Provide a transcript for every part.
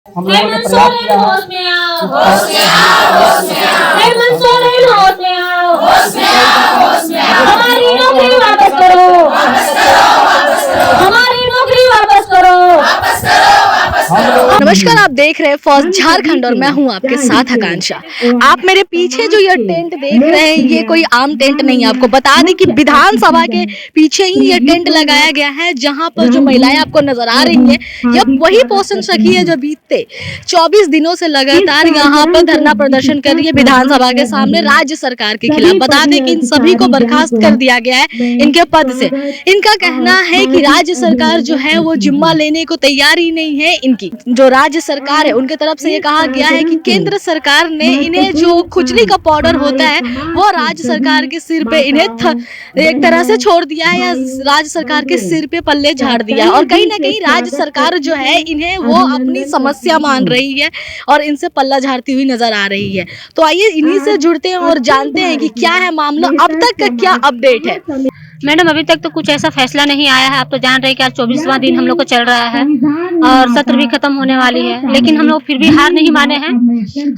हेमंत सोरेन होश में आओ, होश में आओ, होश में आओ। हेमंत सोरेन होश में आओ, होश में आओ, होश में आओ। हमारी नौकरी वापस करो, वापस करो, वापस करो। हमारी नौकरी वापस करो, वापस करो, वापस करो। नमस्कार, आप देख रहे हैं फर्स्ट झारखंड और मैं हूं आपके साथ आकांक्षा। आप मेरे पीछे जो ये टेंट देख रहे हैं ये कोई आम टेंट नहीं है। आपको बता दें कि विधानसभा के पीछे ही ये टेंट लगाया गया है, जहां पर जो महिलाएं आपको नजर आ रही हैं यह वही पोषण सखी है जो बीते 24 दिनों से लगातार यहाँ पर धरना प्रदर्शन कर रही है विधानसभा के सामने राज्य सरकार के खिलाफ। बता दें कि इन सभी को बर्खास्त कर दिया गया है इनके पद से। इनका कहना है कि राज्य सरकार जो है वो जिम्मा लेने को तैयार ही नहीं है। इनकी जो राज्य सरकार है उनके तरफ से ये कहा गया है कि केंद्र सरकार ने इन्हें जो खुजली का पाउडर होता है वो राज्य सरकार के सिर पे इन्हें एक तरह से छोड़ दिया है या राज्य सरकार के सिर पे पल्ले झाड़ दिया है। और कहीं ना कहीं राज्य सरकार जो है इन्हें वो अपनी समस्या मान रही है और इनसे पल्ला झाड़ती हुई नजर आ रही है। तो आइए इन्हीं से जुड़ते हैं और जानते हैं कि क्या है मामला, अब तक का क्या अपडेट है। मैडम, अभी तक तो कुछ ऐसा फैसला नहीं आया है। आप तो जान रहे हैं कि आज 24वां दिन हम लोग को चल रहा है और सत्र भी खत्म होने वाली है, लेकिन हम लोग फिर भी हार नहीं माने हैं।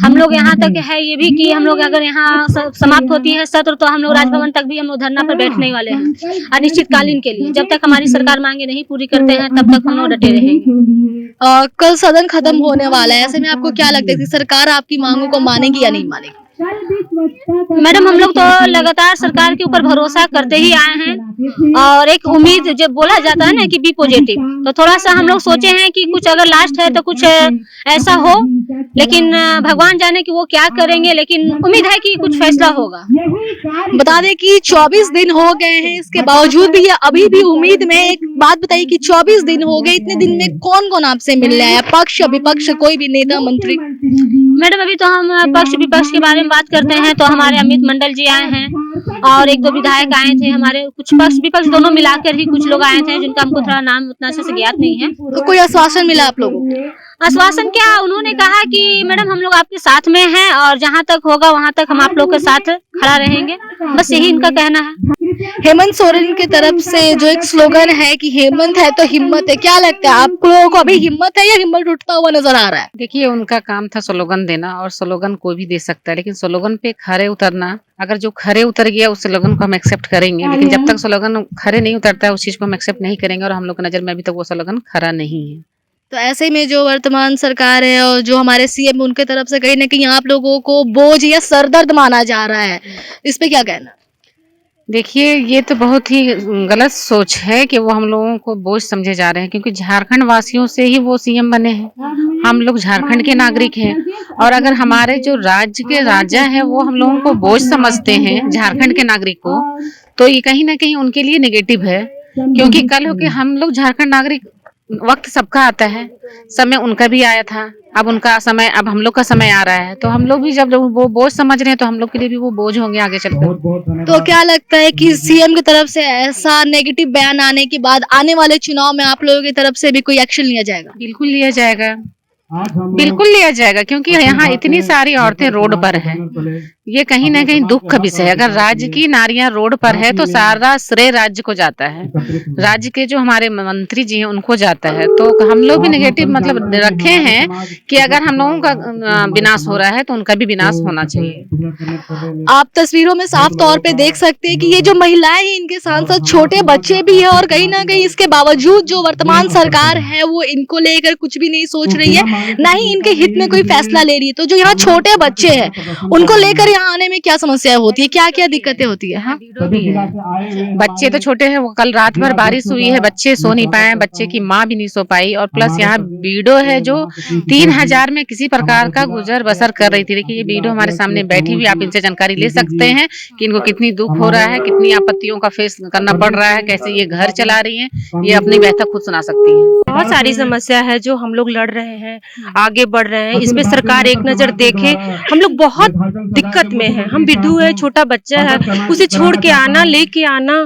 हम लोग यहाँ तक है ये भी कि हम लोग अगर यहाँ समाप्त होती है सत्र तो हम लोग राजभवन तक भी हम लोग धरना पर बैठने वाले हैं अनिश्चितकालीन के लिए। जब तक हमारी सरकार मांगे नहीं पूरी करते हैं तब तक हम लोग डटे रहेंगे। कल सदन खत्म होने वाला है, ऐसे में आपको क्या लगता है कि सरकार आपकी मांगों को मानेगी या नहीं मानेगी? मैडम, हम लोग तो लगातार सरकार के ऊपर भरोसा करते ही आए हैं और एक उम्मीद जब बोला जाता है ना कि बी पॉजिटिव, तो थोड़ा सा हम लोग सोचे हैं कि कुछ अगर लास्ट है तो कुछ ऐसा हो, लेकिन भगवान जाने कि वो क्या करेंगे, लेकिन उम्मीद है कि कुछ फैसला होगा। बता दें कि 24 दिन हो गए हैं, इसके बावजूद भी ये अभी भी उम्मीद में। एक बात बताइए कि 24 दिन हो गए, इतने दिन में कौन कौन आपसे मिल रहा है, पक्ष विपक्ष, कोई भी नेता मंत्री? मैडम, अभी तो हम पक्ष विपक्ष के बारे में बात करते हैं तो हमारे अमित मंडल जी आए हैं और एक दो विधायक आए थे। हमारे कुछ पक्ष विपक्ष दोनों मिलाकर ही कुछ लोग आए थे जिनका हमको थोड़ा नाम उतना से ज्ञात नहीं है। तो कोई आश्वासन मिला आप लोगों को? आश्वासन क्या, उन्होंने कहा कि मैडम हम लोग आपके साथ में हैं और जहां तक होगा वहां तक हम आप लोग के साथ खड़ा रहेंगे, बस यही इनका कहना है। हेमंत सोरेन की तरफ से जो एक स्लोगन है कि हेमंत है तो हिम्मत है, क्या लगता है आप लोगों को अभी हिम्मत है या हिम्मत उठता हुआ नजर आ रहा है? देखिए, उनका काम था स्लोगन देना और स्लोगन कोई भी दे सकता है, लेकिन स्लोगन पे खरे उतरना, अगर जो खरे उतर गया उस स्लोगन को हम एक्सेप्ट करेंगे, लेकिन जब तक स्लोगन खरे नहीं उतरता है उस चीज को हम एक्सेप्ट नहीं करेंगे और हम लोग की नजर में अभी तक वो स्लोगन खरा नहीं है। तो ऐसे में जो वर्तमान सरकार है और जो हमारे सीएम उनके तरफ से कहीं ना कहीं आप लोगों को बोझ या सरदर्द माना जा रहा है, इस पे क्या कहना? देखिए, ये तो बहुत ही गलत सोच है कि वो हम लोगों को बोझ समझे जा रहे हैं, क्योंकि झारखंड वासियों से ही वो सीएम बने हैं। हम लोग झारखंड के नागरिक हैं और अगर हमारे जो राज्य के राजा है वो हम लोगों को बोझ समझते हैं झारखंड के नागरिक को, तो ये कहीं ना कहीं उनके लिए नेगेटिव है। क्योंकि कल हो के हम लोग झारखंड नागरिक, वक्त सबका आता है, समय उनका भी आया था, अब उनका समय, अब हम लोग का समय आ रहा है, तो हम लोग भी जब वो बोझ समझ रहे हैं तो हम लोग के लिए भी वो बोझ होंगे आगे चलकर। तो क्या लगता है कि सीएम की तरफ से ऐसा नेगेटिव बयान आने के बाद आने वाले चुनाव में आप लोगों की तरफ से भी कोई एक्शन लिया जाएगा? बिल्कुल लिया जाएगा, बिल्कुल लिया जाएगा, क्योंकि यहाँ इतनी सारी औरतें रोड पर हैं। ये कहीं ना कहीं दुख का विषय है। अगर राज्य की नारियां रोड पर है तो सारा श्रेय राज्य को जाता है, राज्य के जो हमारे मंत्री जी हैं उनको जाता है। तो हम लोग भी नेगेटिव मतलब रखे हैं कि अगर हम लोगों का विनाश हो रहा है तो उनका भी विनाश होना चाहिए। आप तस्वीरों में साफ तौर पे देख सकते हैं कि ये जो महिलाएं हैं इनके सांसद छोटे बच्चे भी है और कहीं ना कहीं इसके बावजूद जो वर्तमान सरकार है वो इनको लेकर कुछ भी नहीं सोच रही है, ना ही इनके हित में कोई फैसला ले रही है। तो जो यहाँ छोटे बच्चे हैं उनको लेकर यहाँ आने में क्या समस्या होती है, क्या क्या दिक्कतें होती है? हाँ, बच्चे तो छोटे हैं, वो कल रात भर बारिश हुई है, बच्चे सो नहीं पाए, बच्चे की माँ भी नहीं सो पाई और प्लस यहाँ बीडो है जो 3000 में किसी प्रकार का गुजर बसर कर रही थी। देखिए, ये बीडो हमारे सामने बैठी हुई, आप इनसे जानकारी ले सकते हैं कि इनको कितनी दुख हो रहा है, कितनी आपत्तियों का फेस करना पड़ रहा है, कैसे ये घर चला रही है, ये अपनी व्यथा खुद सुना सकती है। बहुत सारी समस्या है जो हम लोग लड़ रहे हैं, आगे बढ़ रहे हैं, इस पे सरकार एक नजर देखे। हम लोग बहुत दिक्कत में है, हम विधु है, छोटा बच्चा है, उसे छोड़ के आना, लेके आना,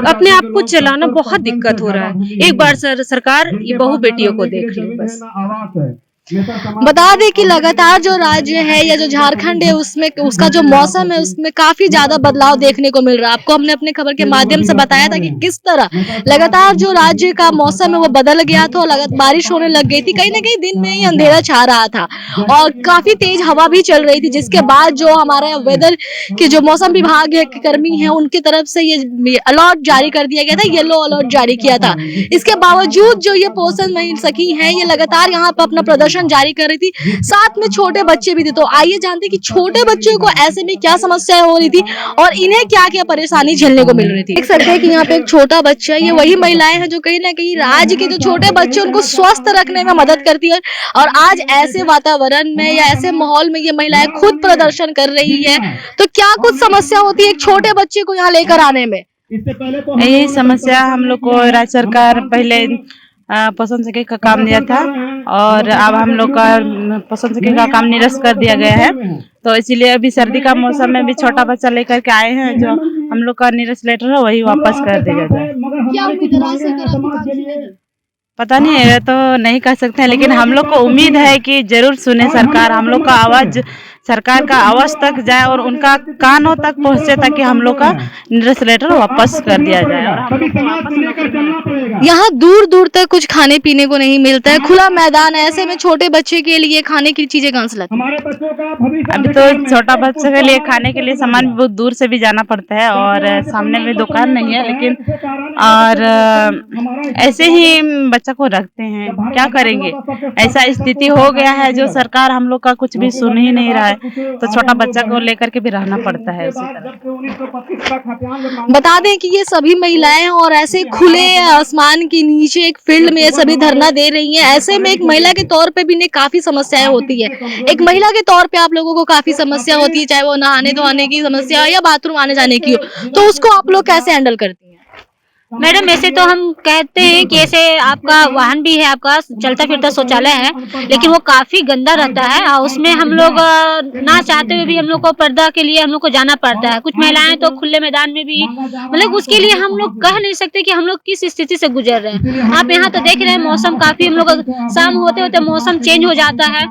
अपने आप को चलाना बहुत दिक्कत हो रहा है। एक बार सरकार ये बहू बेटियों को देख ले बस। बता दें कि लगातार जो राज्य है या जो झारखंड है उसमें उसका जो मौसम है उसमें काफी ज्यादा बदलाव देखने को मिल रहा है। आपको हमने अपने खबर के माध्यम से बताया था कि किस तरह लगातार जो राज्य का मौसम है वो बदल गया था और लगातार बारिश होने लग गई थी। कहीं ना कहीं दिन में ही अंधेरा छा रहा था और काफी तेज हवा भी चल रही थी, जिसके बाद जो हमारा वेदर के जो मौसम विभाग है कर्मी है उनकी तरफ से ये अलर्ट जारी कर दिया गया था, येलो अलर्ट जारी किया था। इसके बावजूद जो ये पोषण महिला सखी है ये लगातार यहाँ पर अपना प्रदर्शन जारी कर रही थी, साथ में छोटे बच्चे भी थे। तो आइए जानते हैं कि छोटे बच्चों को ऐसे में क्या समस्याएं हो रही थी और इन्हें क्या क्या परेशानी झेलने को मिल रही थी। देख सकते हैं कि यहाँ पे एक छोटा बच्चा है, ये वही महिलाएं हैं जो कहीं ना कहीं राज्य के जो छोटे बच्चे उनको स्वस्थ रखने में मदद करती है और आज ऐसे वातावरण में या ऐसे माहौल में ये महिलाएं खुद प्रदर्शन कर रही है। तो क्या कुछ समस्या होती है एक छोटे बच्चे को यहाँ लेकर आने में? यही समस्या हम लोग को राज्य सरकार पहले पोषण सखी का काम दिया था और अब हम लोग का पोषण सखी का काम निरस्त कर दिया गया है। तो इसीलिए अभी सर्दी का मौसम में भी छोटा बच्चा लेकर के आए हैं, जो हम लोग का निरस्त लेटर है वही वापस कर दिया जाए। पता नहीं है तो नहीं कह सकते हैं, लेकिन हम लोग को उम्मीद है कि जरूर सुने सरकार, हम लोग का आवाज सरकार का आवाज तक जाए और उनका कानों तक पहुंचे ताकि हम लोग का निरस्त लेटर वापस कर दिया जाए। यहाँ दूर दूर तक कुछ खाने पीने को नहीं मिलता है, खुला मैदान है, ऐसे में छोटे बच्चे के लिए खाने की चीजें कहाँ से लाते हैं? अभी तो छोटा बच्चे के लिए खाने के लिए सामान भी बहुत दूर से भी जाना पड़ता है और सामने में दुकान नहीं है, लेकिन और ऐसे ही बच्चा को रखते हैं, क्या करेंगे। ऐसा स्थिति हो गया है जो सरकार हम लोग का कुछ भी सुन ही नहीं रहा है, तो छोटा बच्चा को लेकर के भी रहना पड़ता है उसी तरह। बता दें कि ये सभी महिलाएं हैं और ऐसे खुले आसमान के नीचे एक फील्ड में ये सभी धरना दे रही हैं। ऐसे में एक महिला के तौर पे भी इन्हें काफी समस्याएं होती है। एक महिला के तौर पे आप लोगों को काफी समस्या होती है, चाहे वो नहाने धोने की समस्या हो या बाथरूम आने जाने की हो, तो उसको आप लोग कैसे हैंडल करती हैं? मैडम ऐसे तो हम कहते हैं कि ऐसे आपका वाहन भी है, आपका चलता फिरता शौचालय है, लेकिन वो काफी गंदा रहता है और उसमें हम लोग ना चाहते हुए भी हम लोग को पर्दा के लिए हम लोग को जाना पड़ता है। कुछ महिलाएं तो खुले मैदान में भी, मतलब उसके लिए हम लोग कह नहीं सकते कि हम लोग किस स्थिति से गुजर रहे हैं। आप यहाँ तो देख रहे हैं मौसम काफी, हम लोग शाम होते होते मौसम चेंज हो जाता है,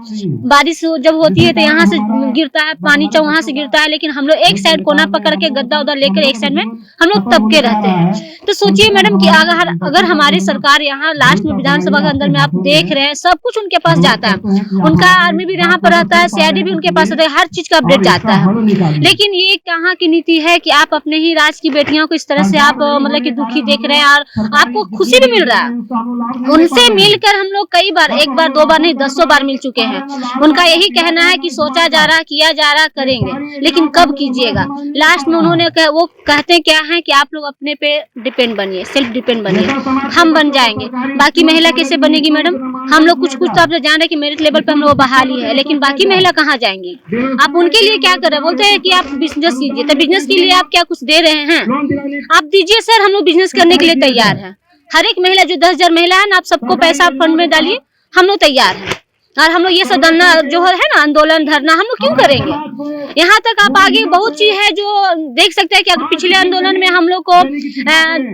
बारिश जब होती है तो यहाँ से गिरता है पानी, चाहे वहां से गिरता है, लेकिन हम लोग एक साइड कोना पकड़ के गद्दा उद्दा लेकर एक साइड में हम लोग तबके रहते हैं। तो सोचिए मैडम कि अगर हमारी सरकार यहाँ लास्ट में विधानसभा के अंदर में आप देख रहे हैं सब कुछ उनके पास जाता है, उनका आर्मी भी यहाँ पर रहता है, सीआईडी भी उनके पास रहता है, हर चीज का अपडेट जाता है। लेकिन ये कहाँ की नीति है कि आप अपने ही राज्य की बेटियों को इस तरह से आप मतलब कि दुखी देख रहे हैं और आपको खुशी भी मिल रहा है। उनसे मिलकर हम लोग कई बार, एक बार दो बार नहीं 100 बार मिल चुके हैं। उनका यही कहना है कि सोचा जा रहा, किया जा रहा, करेंगे, लेकिन कब कीजिएगा। लास्ट में उन्होंने वो कहते क्या है कि आप लोग अपने पे डिपेंड बनिए, सेल्फ डिपेंड बनिए, हम बन जाएंगे। बाकी महिला कैसे बनेगी मैडम? हम लोग कुछ तो आप जान रहे कि मेरिट लेवल पे हम लोग बहाली है, लेकिन बाकी महिला कहाँ जाएंगी? आप उनके लिए क्या कर रहे हैं? बोलते हैं कि आप बिजनेस कीजिए, तो बिजनेस के लिए आप क्या कुछ दे रहे हैं? आप दीजिए सर, हम लोग बिजनेस करने के लिए तैयार है। हर एक महिला जो 10,000 महिला है ना, आप सबको पैसा फंड में डालिए, हम लोग तैयार है। और हम लोग ये सब धरना जो है ना, आंदोलन धरना हम लोग क्यों करेंगे? यहाँ तक आप आगे बहुत चीज है जो देख सकते हैं कि अगर पिछले आंदोलन में हम लोग को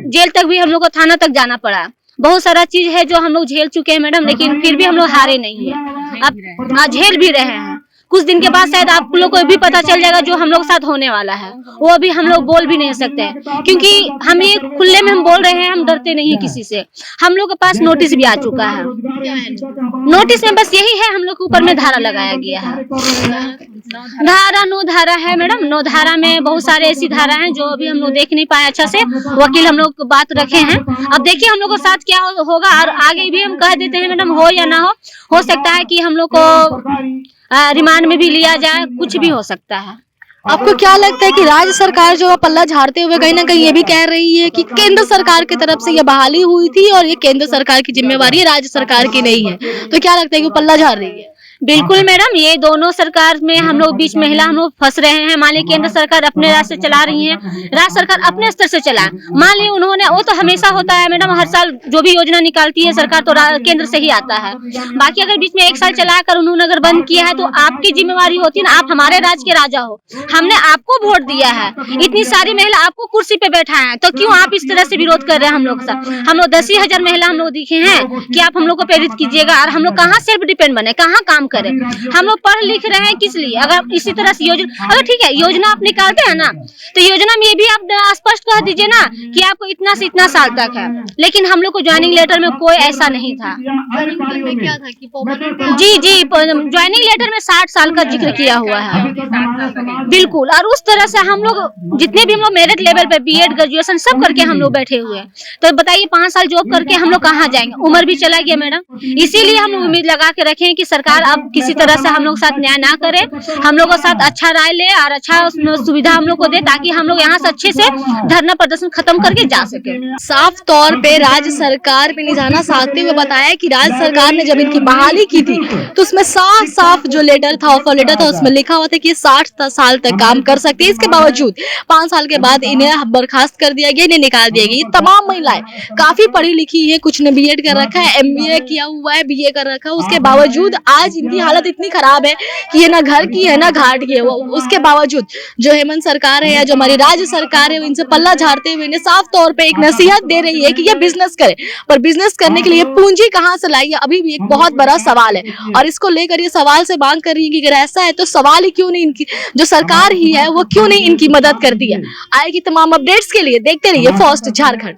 जेल तक भी, हम लोग को थाना तक जाना पड़ा। बहुत सारा चीज है जो हम लोग झेल चुके हैं मैडम, लेकिन फिर भी हम लोग हारे नहीं है। अब झेल भी रहे हैं। कुछ दिन के बाद शायद आप लोग को भी पता चल जाएगा जो हम लोग साथ होने वाला है, वो अभी हम लोग बोल भी नहीं सकते हैं, क्योंकि हम ये खुले में हम बोल रहे हैं, हम डरते नहीं है किसी से। हम लोग के पास नोटिस भी आ चुका है। नोटिस में बस यही है, हम लोग के ऊपर में धारा लगाया गया है। धारा 9 धारा है मैडम। 9 धारा में बहुत सारे ऐसी धारा हैं जो अभी हम लोग देख नहीं पाए अच्छा से। वकील हम लोग बात रखे हैं, अब देखिए हम लोग के साथ क्या होगा। और आगे भी हम कह देते हैं मैडम, हो या ना हो सकता है कि हम लोग को रिमांड में भी लिया जाए, कुछ भी हो सकता है। आपको क्या लगता है कि राज्य सरकार जो पल्ला झाड़ते हुए कहीं ना कहीं ये भी कह रही है कि केंद्र सरकार की तरफ से ये बहाली हुई थी और ये केंद्र सरकार की जिम्मेवारी है, राज्य सरकार की नहीं है, तो क्या लगता है कि वो पल्ला झाड़ रही है? बिल्कुल मैडम, ये दोनों सरकार में हम लोग बीच महिला हम लोग फंस रहे हैं। मान ली केंद्र सरकार अपने रास्ते चला रही है, राज्य सरकार अपने स्तर से चला। मान ली उन्होंने, वो तो हमेशा होता है मैडम, हर साल जो भी योजना निकालती है सरकार तो केंद्र से ही आता है। बाकी अगर बीच में एक साल चलाकर उन्होंने अगर बंद किया है तो आपकी जिम्मेवारी होती है ना, आप हमारे राज्य के राजा हो, हमने आपको वोट दिया है, इतनी सारी महिला आपको कुर्सी पे बैठा है, तो क्यों आप इस तरह से विरोध कर रहे हैं हम लोग का? हम लोग 10,000 महिला हम लोग दिखे हैं कि आप हम लोग को प्रेरित कीजिएगा, और हम लोग कहाँ सेल्फ डिपेंड बने, कहाँ काम करें? हम लोग पढ़ लिख रहे हैं किस लिए? अगर इसी तरह से योजना, अगर ठीक है योजना आप निकालते हैं ना, तो योजना में ये भी आप स्पष्ट कह दीजिए ना कि आपको इतना से इतना साल तक है। लेकिन हम लोग को ज्वाइनिंग लेटर में कोई ऐसा नहीं था। क्या था कि जी ज्वाइनिंग लेटर में 60 साल का जिक्र किया हुआ है, बिल्कुल। और उस तरह से हम लोग जितने भी हम लोग मेरिट लेवल पे बीएड ग्रेजुएशन सब करके हम लोग बैठे हुए हैं, तो बताइए 5 साल जॉब करके हम लोग कहाँ जाएंगे? उम्र भी चला गया मैडम। इसीलिए हम लोग उम्मीद लगा के रखे हैं कि सरकार अब किसी तरह से हम लोग साथ न्याय ना करे, हम लोग के साथ अच्छा राय ले और अच्छा सुविधा हम लोग को दे, ताकि हम लोग यहाँ से अच्छे से धरना प्रदर्शन खत्म करके जा सके। साफ तौर पे राज्य सरकार पे निशाना साधते हुए बताया कि राज्य सरकार ने जब इनकी बहाली की थी तो उसमें साफ साफ जो लेटर था, ऑफर लेटर था, उसमें लिखा हुआ था कि 60 साल तक काम कर सकते हैं। इसके बावजूद 5 साल के बाद इन्हें बर्खास्त कर दिया गया, इन्हें निकाल दिया गया। ये तमाम महिलाएं काफी पढ़ी लिखी है, कुछ ने बीएड कर रखा है, एमबीए किया हुआ है, बीए कर रखा है, उसके बावजूद आज इनकी हालत इतनी खराब है कि ये ना घर की है ना घाट की है। उसके बावजूद जो हेमंत सरकार है या जो हमारी राज्य सरकार है, वो इनसे पल्ला झाड़ते हुए इन्हें साफ तौर पे एक नसीहत दे रही है कि ये बिजनेस करे, पर बिजनेस करने के लिए पूंजी कहाँ से लाई, अभी भी एक बहुत बड़ा सवाल है। और इसको लेकर ये सवाल से मांग कर रही है कि अगर ऐसा है तो सवाल ही क्यों नहीं, इनकी जो सरकार ही है वो क्यों नहीं इनकी मदद करती है। आएगी तमाम अपडेट्स के लिए देखते रहिए फर्स्ट झारखंड।